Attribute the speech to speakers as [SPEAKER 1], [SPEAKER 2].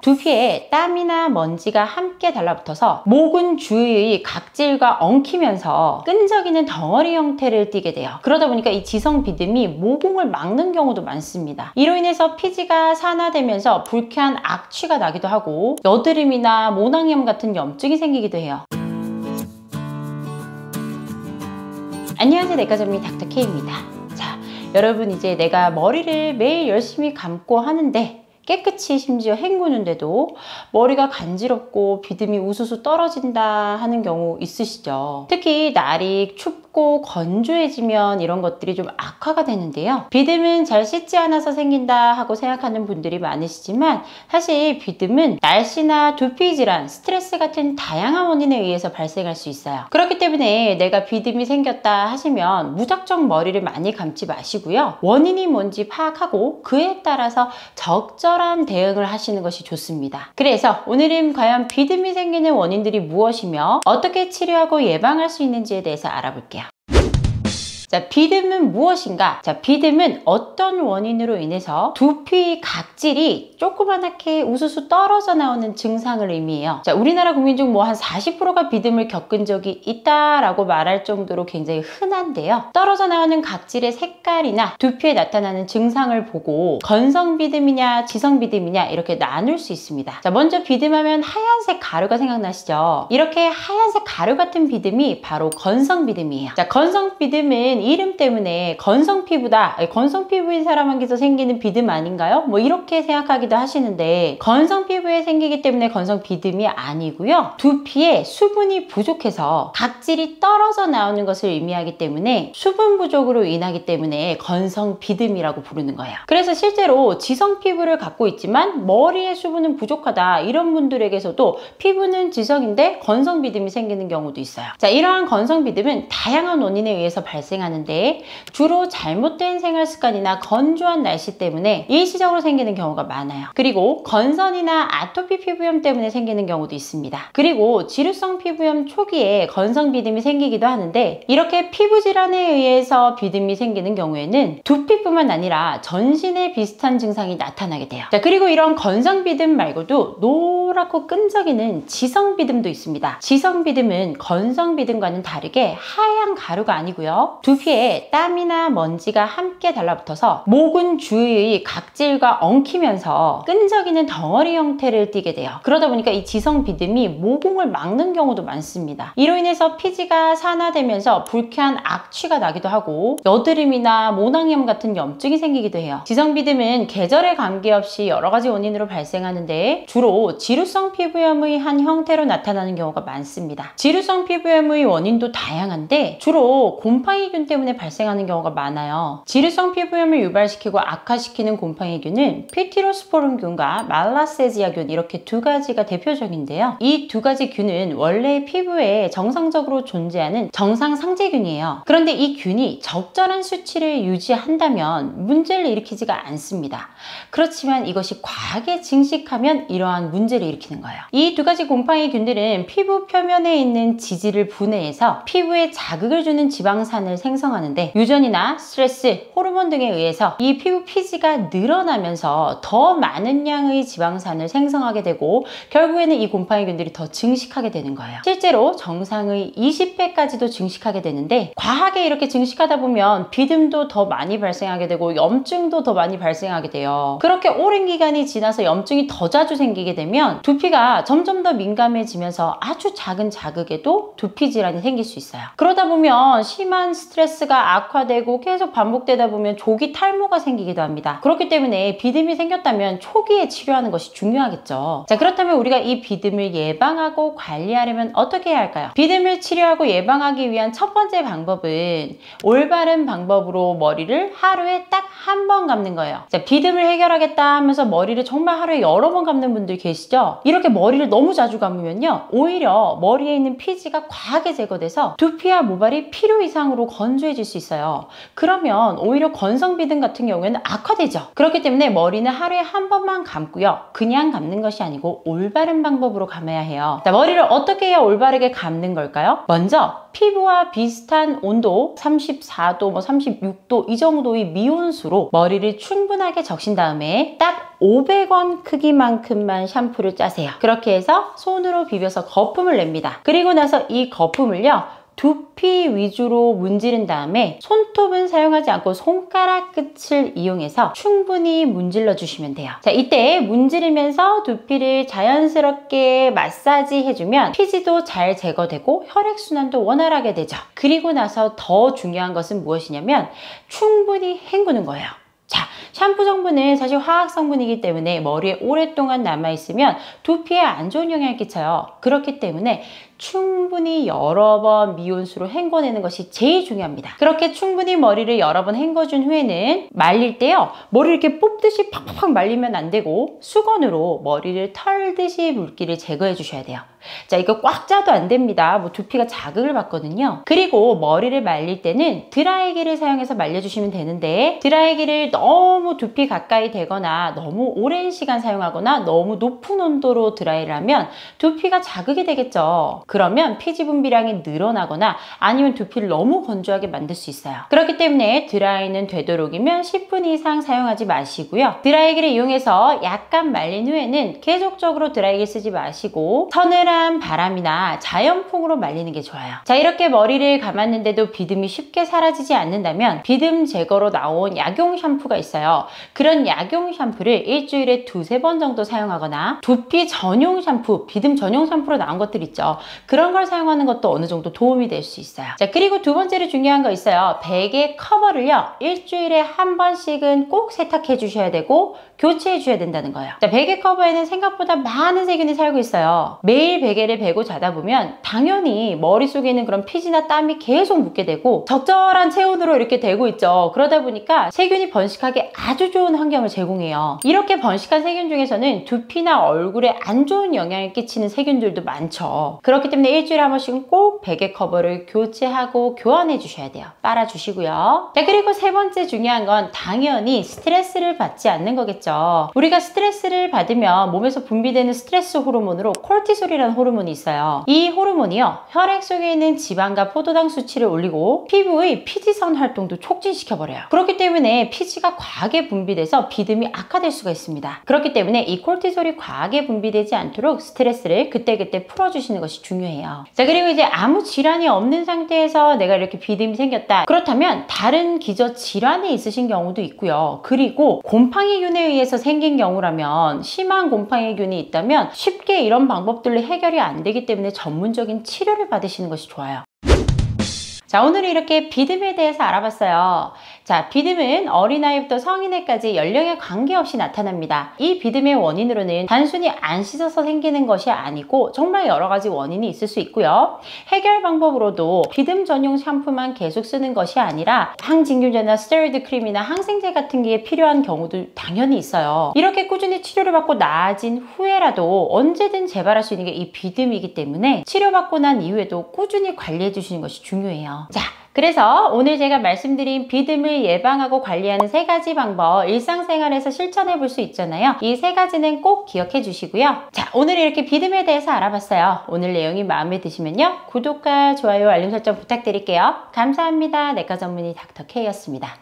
[SPEAKER 1] 두피에 땀이나 먼지가 함께 달라붙어서 모근 주위의 각질과 엉키면서 끈적이는 덩어리 형태를 띠게 돼요. 그러다 보니까 이 지성 비듬이 모공을 막는 경우도 많습니다. 이로 인해서 피지가 산화되면서 불쾌한 악취가 나기도 하고 여드름이나 모낭염 같은 염증이 생기기도 해요. 안녕하세요, 내과전문의 닥터 K입니다. 자, 여러분, 이제 내가 머리를 매일 열심히 감고 하는데 깨끗이 심지어 헹구는데도 머리가 간지럽고 비듬이 우수수 떨어진다 하는 경우 있으시죠? 특히 날이 춥고 건조해지면 이런 것들이 좀 악화가 되는데요. 비듬은 잘 씻지 않아서 생긴다 하고 생각하는 분들이 많으시지만 사실 비듬은 날씨나 두피 질환, 스트레스 같은 다양한 원인에 의해서 발생할 수 있어요. 그렇기 때문에 내가 비듬이 생겼다 하시면 무작정 머리를 많이 감지 마시고요. 원인이 뭔지 파악하고 그에 따라서 적절한 대응을 하시는 것이 좋습니다. 그래서 오늘은 과연 비듬이 생기는 원인들이 무엇이며 어떻게 치료하고 예방할 수 있는지에 대해서 알아볼게요. 자, 비듬은 무엇인가? 자, 비듬은 어떤 원인으로 인해서 두피 각질이 조그맣게 우수수 떨어져 나오는 증상을 의미해요. 자, 우리나라 국민 중 뭐 한 40%가 비듬을 겪은 적이 있다라고 말할 정도로 굉장히 흔한데요. 떨어져 나오는 각질의 색깔이나 두피에 나타나는 증상을 보고 건성 비듬이냐 지성 비듬이냐 이렇게 나눌 수 있습니다. 자, 먼저 비듬하면 하얀색 가루가 생각나시죠? 이렇게 하얀색 가루 같은 비듬이 바로 건성 비듬이에요. 자, 건성 비듬은 이름 때문에 건성 피부다, 건성 피부인 사람에게서 생기는 비듬 아닌가요? 뭐 이렇게 생각하기도 하시는데 건성 피부에 생기기 때문에 건성 비듬이 아니고요. 두피에 수분이 부족해서 각질이 떨어져 나오는 것을 의미하기 때문에 수분 부족으로 인하기 때문에 건성 비듬이라고 부르는 거예요. 그래서 실제로 지성 피부를 갖고 있지만 머리에 수분은 부족하다 이런 분들에게서도 피부는 지성인데 건성 비듬이 생기는 경우도 있어요. 자, 이러한 건성 비듬은 다양한 원인에 의해서 발생하는데 주로 잘못된 생활 습관이나 건조한 날씨 때문에 일시적으로 생기는 경우가 많아요. 그리고 건선이나 아토피 피부염 때문에 생기는 경우도 있습니다. 그리고 지루성 피부염 초기에 건성 비듬이 생기기도 하는데 이렇게 피부 질환에 의해서 비듬이 생기는 경우에는 두피뿐만 아니라 전신에 비슷한 증상이 나타나게 돼요. 자, 그리고 이런 건성 비듬 말고도 노랗고 끈적이는 지성 비듬도 있습니다. 지성 비듬은 건성 비듬과는 다르게 하얀 가루가 아니고요. 두피에 땀이나 먼지가 함께 달라붙어서 모근 주위의 각질과 엉키면서 끈적이는 덩어리 형태를 띠게 돼요. 그러다 보니까 이 지성 비듬이 모공을 막는 경우도 많습니다. 이로 인해서 피지가 산화되면서 불쾌한 악취가 나기도 하고 여드름이나 모낭염 같은 염증이 생기기도 해요. 지성 비듬은 계절에 관계없이 여러 가지 원인으로 발생하는데 주로 지루성 피부염의 한 형태로 나타나는 경우가 많습니다. 지루성 피부염의 원인도 다양한데 주로 곰팡이균 때문에 발생하는 경우가 많아요. 지루성 피부염을 유발시키고 악화시키는 곰팡이균은 피티로스포름균과 말라세지아균 이렇게 두 가지가 대표적인데요. 이 두 가지 균은 원래 피부에 정상적으로 존재하는 정상상재균이에요. 그런데 이 균이 적절한 수치를 유지한다면 문제를 일으키지가 않습니다. 그렇지만 이것이 과하게 증식하면 이러한 문제를 일으키는 거예요. 이 두 가지 곰팡이균들은 피부 표면에 있는 지질을 분해해서 피부에 자극을 주는 지방산을 생성하는데 유전이나 스트레스, 호르몬 등에 의해서 이 피부 피지가 늘어나면서 더 많은 양의 지방산을 생성하게 되고 결국에는 이 곰팡이균들이 더 증식하게 되는 거예요. 실제로 정상의 20배까지도 증식하게 되는데 과하게 이렇게 증식하다 보면 비듬도 더 많이 발생하게 되고 염증도 더 많이 발생하게 돼요. 그렇게 오랜 기간이 지나서 염증이 더 자주 생기게 되면 두피가 점점 더 민감해지면서 아주 작은 자극에도 두피 질환이 생길 수 있어요. 그러다 보면 심한 스트레스가 악화되고 계속 반복되다 보면 조기 탈모가 생기기도 합니다. 그렇기 때문에 비듬이 생겼다면 초기에 치료하는 것이 중요하겠죠. 자, 그렇다면 우리가 이 비듬을 예방하고 관리하려면 어떻게 해야 할까요? 비듬을 치료하고 예방하기 위한 첫 번째 방법은 올바른 방법으로 머리를 하루에 딱 한 번 감는 거예요. 자, 비듬을 해결하겠다 하면서 머리를 정말 하루에 여러 번 감는 분들 계시죠? 이렇게 머리를 너무 자주 감으면요, 오히려 머리에 있는 피지가 과하게 제거돼서 두피와 모발이 필요 이상으로 건조해질 수 있어요. 그러면 오히려 건성 비듬 같은 경우에는 악화되죠. 그렇기 때문에 머리는 하루에 한 번만 감고요, 그냥 감는 것이 아니고 올바른 방법으로 감아야 해요. 자, 머리를 어떻게 해야 올바르게 감는 걸까요? 먼저 피부와 비슷한 온도 34도, 36도 이 정도의 미온수로 머리를 충분하게 적신 다음에 딱 500원 크기만큼만 샴푸를 짜세요. 그렇게 해서 손으로 비벼서 거품을 냅니다. 그리고 나서 이 거품을요, 두피 위주로 문지른 다음에 손톱은 사용하지 않고 손가락 끝을 이용해서 충분히 문질러 주시면 돼요. 자, 이때 문지르면서 두피를 자연스럽게 마사지 해주면 피지도 잘 제거되고 혈액순환도 원활하게 되죠. 그리고 나서 더 중요한 것은 무엇이냐면 충분히 헹구는 거예요. 자, 샴푸 성분은 사실 화학 성분이기 때문에 머리에 오랫동안 남아있으면 두피에 안 좋은 영향을 끼쳐요. 그렇기 때문에 충분히 여러 번 미온수로 헹궈내는 것이 제일 중요합니다. 그렇게 충분히 머리를 여러 번 헹궈준 후에는 말릴 때요, 머리를 이렇게 뽑듯이 팍팍팍 말리면 안 되고 수건으로 머리를 털듯이 물기를 제거해 주셔야 돼요. 자, 이거 꽉 짜도 안 됩니다. 뭐 두피가 자극을 받거든요. 그리고 머리를 말릴 때는 드라이기를 사용해서 말려주시면 되는데, 드라이기를 너무 두피 가까이 대거나 너무 오랜 시간 사용하거나 너무 높은 온도로 드라이를 하면 두피가 자극이 되겠죠. 그러면 피지 분비량이 늘어나거나 아니면 두피를 너무 건조하게 만들 수 있어요. 그렇기 때문에 드라이는 되도록이면 10분 이상 사용하지 마시고요. 드라이기를 이용해서 약간 말린 후에는 계속적으로 드라이기 쓰지 마시고 서늘한 바람이나 자연풍으로 말리는 게 좋아요. 자, 이렇게 머리를 감았는데도 비듬이 쉽게 사라지지 않는다면 비듬 제거로 나온 약용 샴푸가 있어요. 그런 약용 샴푸를 일주일에 2-3번 정도 사용하거나 두피 전용 샴푸, 비듬 전용 샴푸로 나온 것들 있죠. 그런 걸 사용하는 것도 어느 정도 도움이 될 수 있어요. 자, 그리고 두 번째로 중요한 거 있어요. 베개 커버를요, 일주일에 한 번씩은 꼭 세탁해 주셔야 되고 교체해 주셔야 된다는 거예요. 자, 베개 커버에는 생각보다 많은 세균이 살고 있어요. 매일 베개를 베고 자다 보면 당연히 머릿속에 있는 그런 피지나 땀이 계속 묻게 되고 적절한 체온으로 이렇게 되고 있죠. 그러다 보니까 세균이 번식하기 아주 좋은 환경을 제공해요. 이렇게 번식한 세균 중에서는 두피나 얼굴에 안 좋은 영향을 끼치는 세균들도 많죠. 그렇기 때문에 일주일에 한 번씩은 꼭 베개 커버를 교체하고 교환해 주셔야 돼요. 빨아 주시고요. 자, 그리고 세 번째 중요한 건 당연히 스트레스를 받지 않는 거겠죠. 우리가 스트레스를 받으면 몸에서 분비되는 스트레스 호르몬으로 콜티솔이라는 호르몬이 있어요. 이 호르몬이요, 혈액 속에 있는 지방과 포도당 수치를 올리고 피부의 피지선 활동도 촉진시켜버려요. 그렇기 때문에 피지가 과하게 분비돼서 비듬이 악화될 수가 있습니다. 그렇기 때문에 이 콜티솔이 과하게 분비되지 않도록 스트레스를 그때그때 풀어주시는 것이 중요해요. 자, 그리고 이제 아무 질환이 없는 상태에서 내가 이렇게 비듬이 생겼다. 그렇다면 다른 기저 질환이 있으신 경우도 있고요. 그리고 곰팡이균에 의해서 생긴 경우라면, 심한 곰팡이균이 있다면 쉽게 이런 방법들로 해결이 안 되기 때문에 전문적인 치료를 받으시는 것이 좋아요. 자, 오늘은 이렇게 비듬에 대해서 알아봤어요. 자, 비듬은 어린아이부터 성인에까지 연령에 관계없이 나타납니다. 이 비듬의 원인으로는 단순히 안 씻어서 생기는 것이 아니고 정말 여러 가지 원인이 있을 수 있고요. 해결 방법으로도 비듬 전용 샴푸만 계속 쓰는 것이 아니라 항진균제나 스테로이드 크림이나 항생제 같은 게 필요한 경우도 당연히 있어요. 이렇게 꾸준히 치료를 받고 나아진 후에라도 언제든 재발할 수 있는 게 이 비듬이기 때문에 치료받고 난 이후에도 꾸준히 관리해 주시는 것이 중요해요. 자, 그래서 오늘 제가 말씀드린 비듬을 예방하고 관리하는 3가지 방법 일상생활에서 실천해 볼 수 있잖아요. 이 3가지는 꼭 기억해 주시고요. 자, 오늘 이렇게 비듬에 대해서 알아봤어요. 오늘 내용이 마음에 드시면요, 구독과 좋아요, 알림 설정 부탁드릴게요. 감사합니다. 내과 전문의 닥터 K였습니다.